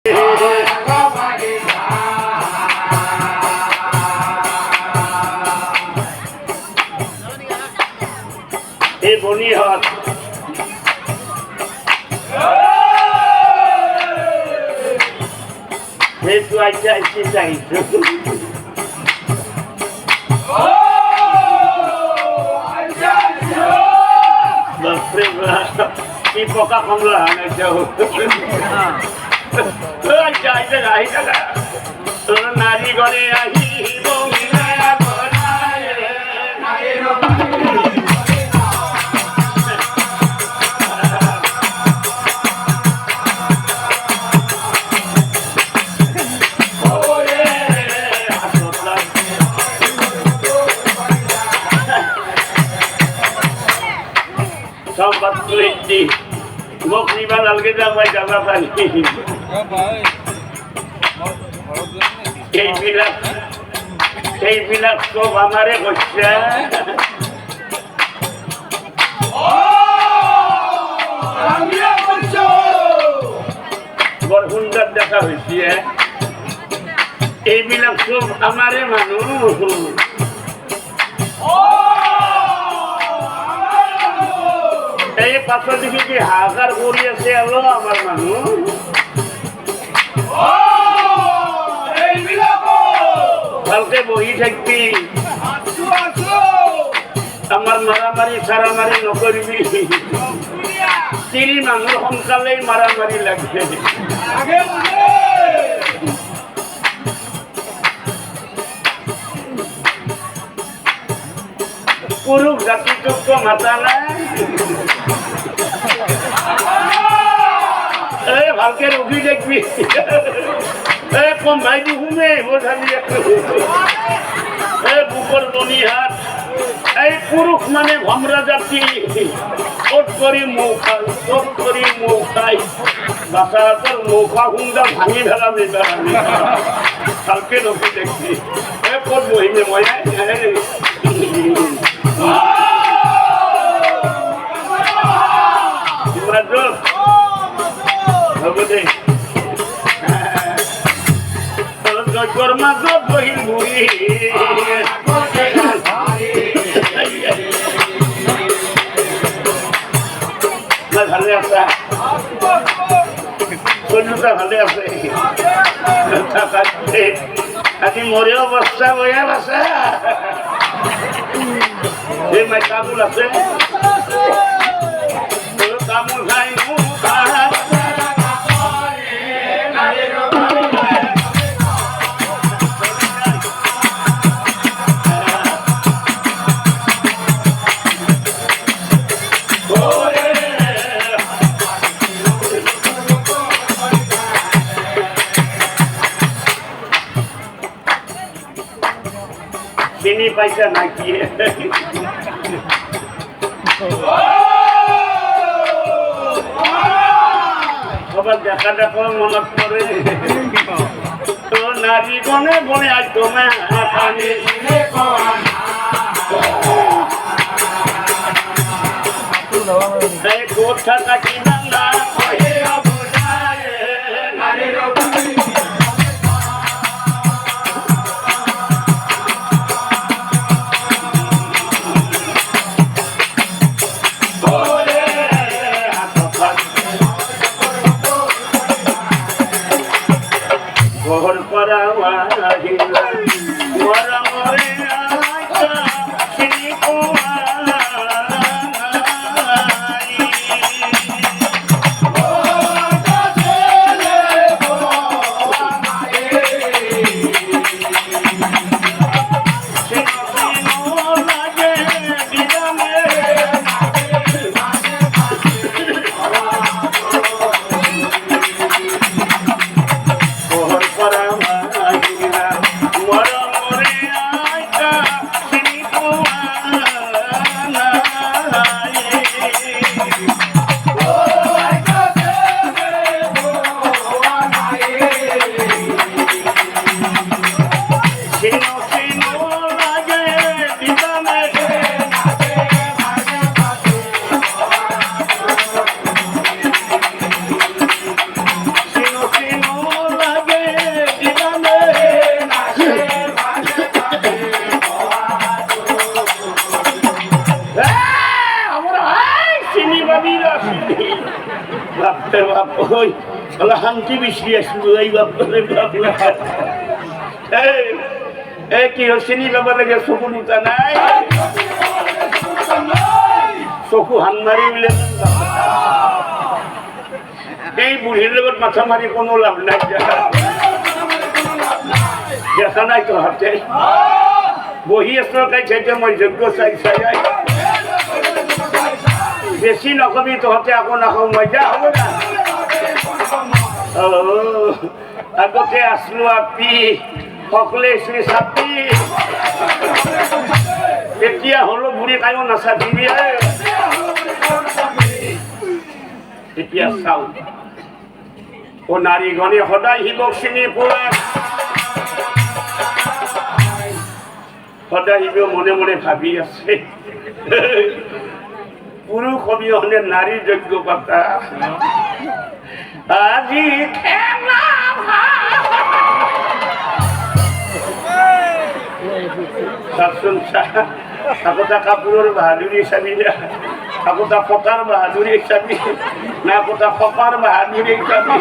এই বনিহাট যেহেতু আইতে চাই কি পকা কমলা নারী গড়ে আহি সব বাচ্চু একটি মুখ নিবা লালকে যাবাই যাবা পারি এইবিলাক সব আমারে করছে বড় সুন্দর দেখা হয়েছে এইবিলাক সব আমারে মানুষ এই পাশে দিকে কি হাহাকার করি আছে এলো আমার মানুষ কালকে বহি থাকবি আমার মারামারি সারামারি নকরবি তিরি মানুষ সোনকালেই মারামারি লাগছে পুরুষ জাতি চক্র মাথা নাই ভালকে রুগী দেখবি কম ভাই ঘুমে বোঝাবি বুকর বনিহাট এই পুরুষ মানে ভমরা জাতি ওট করি মৌখাই ওট করি মৌখাই বাচ্চারা মৌখা হুন্দা ভাঙি ফেলা যেতে কালকে রুগী দেখবি কত বহিমে মজা মাজত বহি বহি ভালে আছা কন্যা ভালে আছে আজি মরে অবস্থা বয়া আছে এই মাই কাবুল আছে কামুল খাই চিনি পাইছা নাকি সবার দেখা দেখা মনত পড়ে তো নারী বনে বনে আজ তোমার কোথা কাটি না ঘর করা নহয় অলপ শান্তি বিচাৰি আছিলো এই বাপৰে বাপ এই কি চিনি পাব লাগে চকু দুটা নাই চকু হান মাৰি বোলে এই বুঢ়ীৰ লগত মাথা মাৰি কোনো লাভ নাই দেখা নাই তহঁতে বহি আছ কাইছে মই যোগ্য চাই চাই বেছি নকবি তহঁতে আকৌ নাখাওঁ মই যা হ'ব না আগতে আছিলো আপি সকলে চাপি এতিয়া হলো বুঢ়ী কাইও নাচাবি এতিয়া চাওঁ ও নাৰীগণে সদায় শিৱক চিনি পোৱা সদায় শিৱ মনে মনে ভাবি আছে পুৰুষ অবিহনে নারী যোগ্য পাতা আজি আকতা কাপোৰৰ বাহাদুৰি চাবি না আকতা পতাৰ বাহাদুৰি চাবি না আকতা খপাৰ বাহাদুৰি চাবি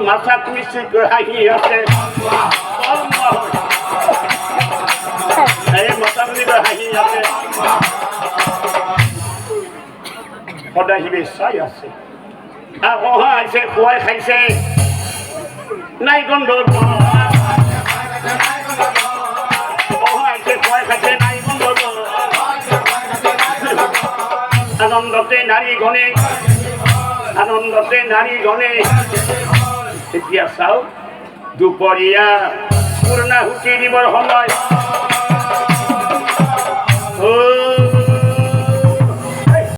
মাথা মিচি হাঁহি আছে মাথা হাঁহি আছে সদায় শিৱে চাই আছে অহা আহিছে খুৱাই খাইছে নাই গন্ধ খুৱাই খাইছে নাই গন্ধ আনন্দতে নাৰী গণে আনন্দতে নাৰী গণে এতিয়া চাওক দুপৰীয়া পূৰ্ণাহুতি দিবৰ সময়